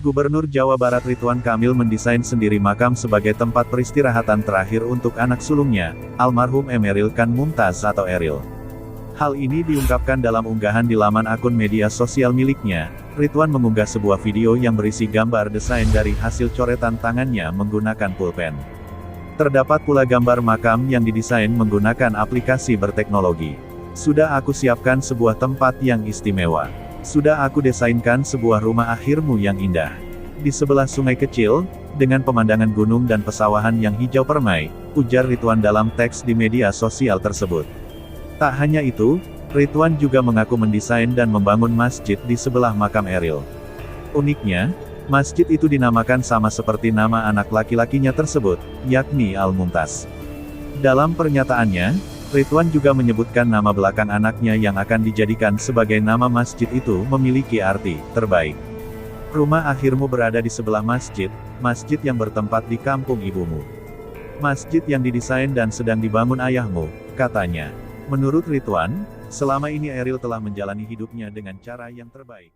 Gubernur Jawa Barat Ridwan Kamil mendesain sendiri makam sebagai tempat peristirahatan terakhir untuk anak sulungnya, almarhum Emeril Khan Mumtaz atau Eril. Hal ini diungkapkan dalam unggahan di laman akun media sosial miliknya. Ridwan mengunggah sebuah video yang berisi gambar desain dari hasil coretan tangannya menggunakan pulpen. Terdapat pula gambar makam yang didesain menggunakan aplikasi berteknologi. Sudah aku siapkan sebuah tempat yang istimewa. Sudah aku desainkan sebuah rumah akhirmu yang indah. Di sebelah sungai kecil, dengan pemandangan gunung dan pesawahan yang hijau permai, ujar Ridwan dalam teks di media sosial tersebut. Tak hanya itu, Ridwan juga mengaku mendesain dan membangun masjid di sebelah makam Eril. Uniknya, masjid itu dinamakan sama seperti nama anak laki-lakinya tersebut, yakni Al-Mumtaz. Dalam pernyataannya, Ridwan juga menyebutkan nama belakang anaknya yang akan dijadikan sebagai nama masjid itu memiliki arti terbaik. Rumah akhirmu berada di sebelah masjid, masjid yang bertempat di kampung ibumu. Masjid yang didesain dan sedang dibangun ayahmu, katanya. Menurut Ridwan, selama ini Eril telah menjalani hidupnya dengan cara yang terbaik.